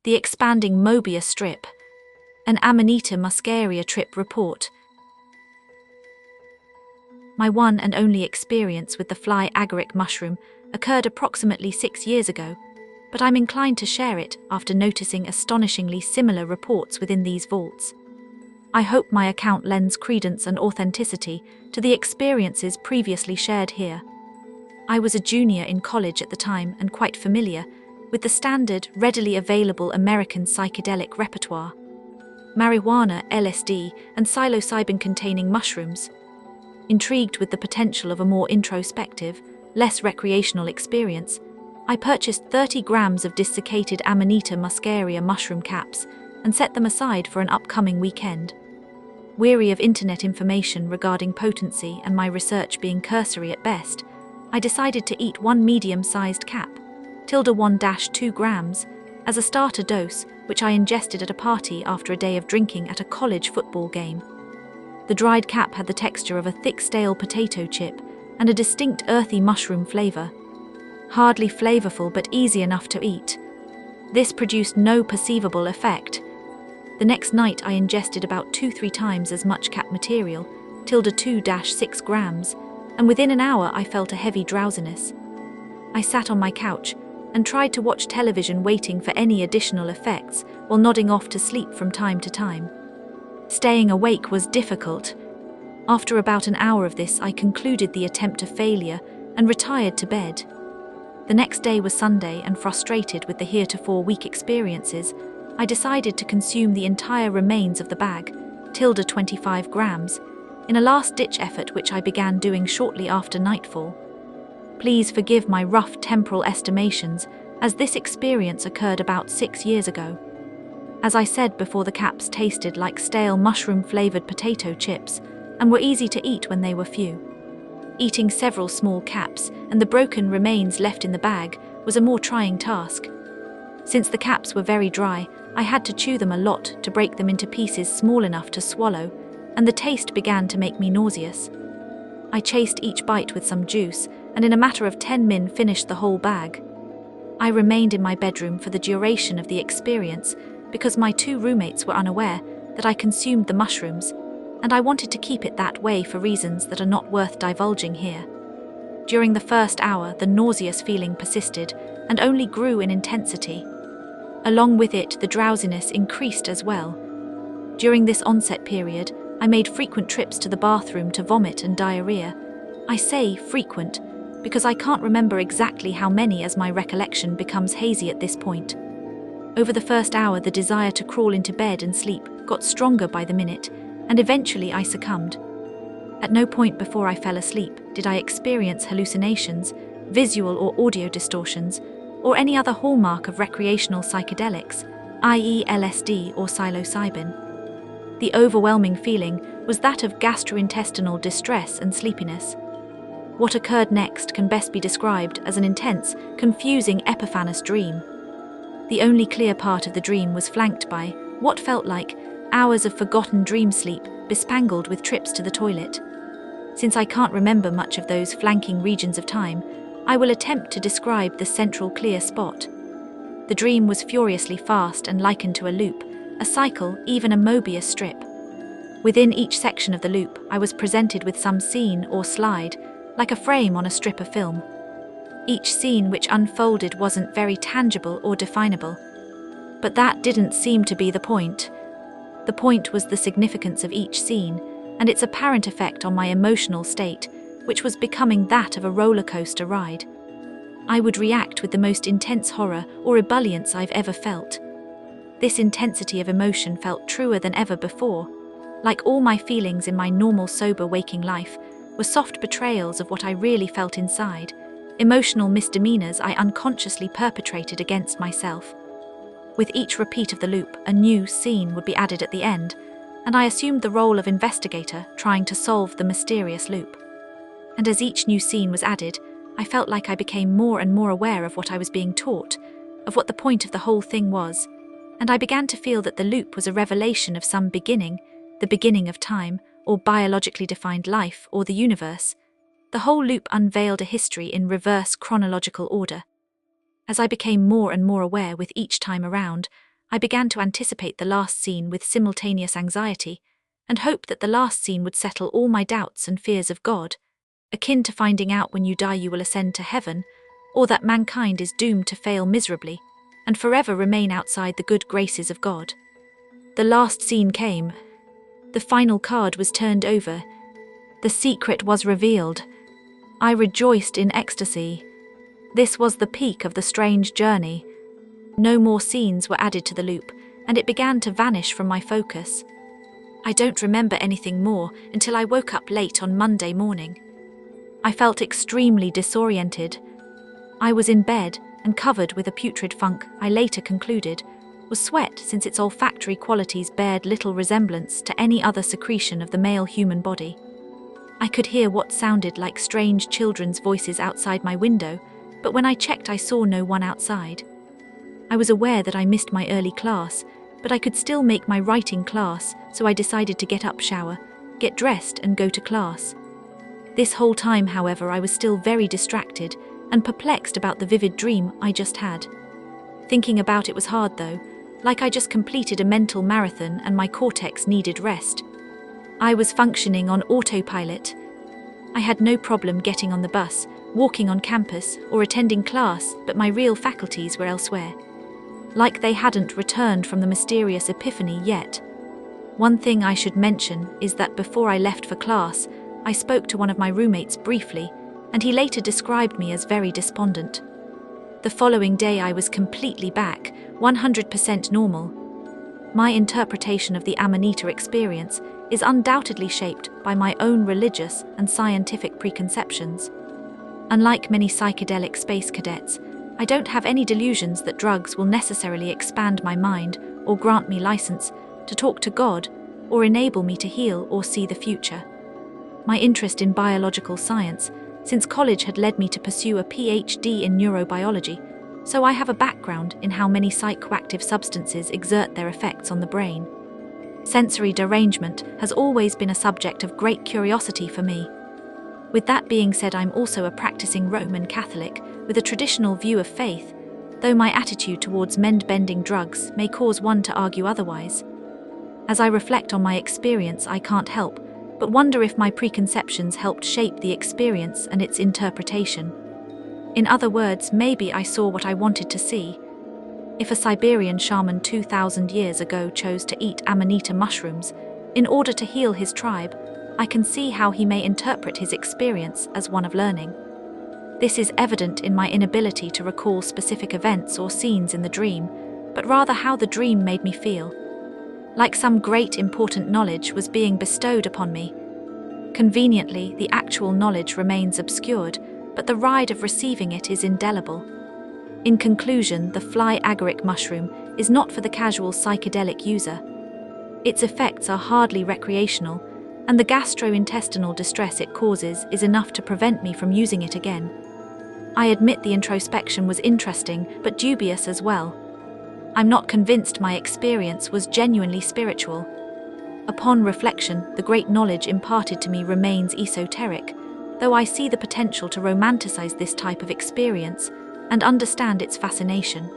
the expanding Mobius strip, an Amanita Muscaria trip report. My one and only experience with the fly agaric mushroom occurred approximately 6 years ago, but I'm inclined to share it after noticing astonishingly similar reports within these vaults. I hope my account lends credence and authenticity to the experiences previously shared here. I was a junior in college at the time and quite familiar with the standard, readily available American psychedelic repertoire: marijuana, LSD, and psilocybin-containing mushrooms. Intrigued with the potential of a more introspective, less recreational experience, I purchased 30 grams of desiccated Amanita muscaria mushroom caps and set them aside for an upcoming weekend. Weary of internet information regarding potency and my research being cursory at best, I decided to eat one medium-sized cap, 1-2 grams, as a starter dose, which I ingested at a party after a day of drinking at a college football game. The dried cap had the texture of a thick stale potato chip and a distinct earthy mushroom flavor. Hardly flavorful but easy enough to eat. This produced no perceivable effect. The next night I ingested about 2-3 times as much cap material, 2-6 grams, and within an hour I felt a heavy drowsiness. I sat on my couch and tried to watch television, waiting for any additional effects while nodding off to sleep from time to time. Staying awake was difficult. After about an hour of this, I concluded the attempt a failure and retired to bed. The next day was Sunday, and frustrated with the heretofore weak experiences, I decided to consume the entire remains of the bag, 25 grams, in a last-ditch effort which I began doing shortly after nightfall. Please forgive my rough temporal estimations, as this experience occurred about 6 years ago. As I said before, the caps tasted like stale mushroom-flavored potato chips and were easy to eat when they were few. Eating several small caps and the broken remains left in the bag was a more trying task. Since the caps were very dry, I had to chew them a lot to break them into pieces small enough to swallow, and the taste began to make me nauseous. I chased each bite with some juice, and in a matter of 10 min finished the whole bag. I remained in my bedroom for the duration of the experience because my 2 roommates were unaware that I consumed the mushrooms, and I wanted to keep it that way for reasons that are not worth divulging here. During the first hour, the nauseous feeling persisted and only grew in intensity. Along with it, the drowsiness increased as well. During this onset period, I made frequent trips to the bathroom to vomit and diarrhea. I say frequent because I can't remember exactly how many, as my recollection becomes hazy at this point. Over the first hour, the desire to crawl into bed and sleep got stronger by the minute, and eventually I succumbed. At no point before I fell asleep did I experience hallucinations, visual or audio distortions, or any other hallmark of recreational psychedelics, i.e. LSD or psilocybin. The overwhelming feeling was that of gastrointestinal distress and sleepiness. What occurred next can best be described as an intense, confusing epiphanous dream. The only clear part of the dream was flanked by what felt like hours of forgotten dream sleep, bespangled with trips to the toilet. Since I can't remember much of those flanking regions of time, I will attempt to describe the central clear spot. The dream was furiously fast and likened to a loop, a cycle, even a Mobius strip. Within each section of the loop, I was presented with some scene or slide, like a frame on a strip of film. Each scene which unfolded wasn't very tangible or definable. But that didn't seem to be the point. The point was the significance of each scene and its apparent effect on my emotional state, which was becoming that of a roller coaster ride. I would react with the most intense horror or ebullience I've ever felt. This intensity of emotion felt truer than ever before. Like all my feelings in my normal sober waking life, were soft betrayals of what I really felt inside, emotional misdemeanors I unconsciously perpetrated against myself. With each repeat of the loop, a new scene would be added at the end, and I assumed the role of investigator trying to solve the mysterious loop. And as each new scene was added, I felt like I became more and more aware of what I was being taught, of what the point of the whole thing was, and I began to feel that the loop was a revelation of some beginning, the beginning of time, or biologically defined life, or the universe. The whole loop unveiled a history in reverse chronological order. As I became more and more aware with each time around, I began to anticipate the last scene with simultaneous anxiety, and hoped that the last scene would settle all my doubts and fears of God, akin to finding out when you die you will ascend to heaven, or that mankind is doomed to fail miserably, and forever remain outside the good graces of God. The last scene came. The final card was turned over. The secret was revealed. I rejoiced in ecstasy. This was the peak of the strange journey. No more scenes were added to the loop, and it began to vanish from my focus. I don't remember anything more until I woke up late on Monday morning. I felt extremely disoriented. I was in bed and covered with a putrid funk I later concluded was sweat, since its olfactory qualities bared little resemblance to any other secretion of the male human body. I could hear what sounded like strange children's voices outside my window, but when I checked I saw no one outside. I was aware that I missed my early class, but I could still make my writing class, so I decided to get up, shower, get dressed and go to class. This whole time, however, I was still very distracted and perplexed about the vivid dream I just had. Thinking about it was hard though, like I just completed a mental marathon and my cortex needed rest. I was functioning on autopilot. I had no problem getting on the bus, walking on campus, or attending class, but my real faculties were elsewhere. Like they hadn't returned from the mysterious epiphany yet. One thing I should mention is that before I left for class, I spoke to one of my roommates briefly, and he later described me as very despondent. The following day I was completely back, 100% normal. My interpretation of the Amanita experience is undoubtedly shaped by my own religious and scientific preconceptions. Unlike many psychedelic space cadets, I don't have any delusions that drugs will necessarily expand my mind or grant me license to talk to God or enable me to heal or see the future. My interest in biological science since college had led me to pursue a PhD in neurobiology, so I have a background in how many psychoactive substances exert their effects on the brain. Sensory derangement has always been a subject of great curiosity for me. With that being said, I'm also a practicing Roman Catholic with a traditional view of faith, though my attitude towards mind-bending drugs may cause one to argue otherwise. As I reflect on my experience, I can't help but wonder if my preconceptions helped shape the experience and its interpretation. In other words, maybe I saw what I wanted to see. If a Siberian shaman 2,000 years ago chose to eat Amanita mushrooms in order to heal his tribe, I can see how he may interpret his experience as one of learning. This is evident in my inability to recall specific events or scenes in the dream, but rather how the dream made me feel. Like some great important knowledge was being bestowed upon me. Conveniently, the actual knowledge remains obscured, but the ride of receiving it is indelible. In conclusion, the fly agaric mushroom is not for the casual psychedelic user. Its effects are hardly recreational, and the gastrointestinal distress it causes is enough to prevent me from using it again. I admit the introspection was interesting, but dubious as well. I'm not convinced my experience was genuinely spiritual. Upon reflection, the great knowledge imparted to me remains esoteric, though I see the potential to romanticize this type of experience and understand its fascination.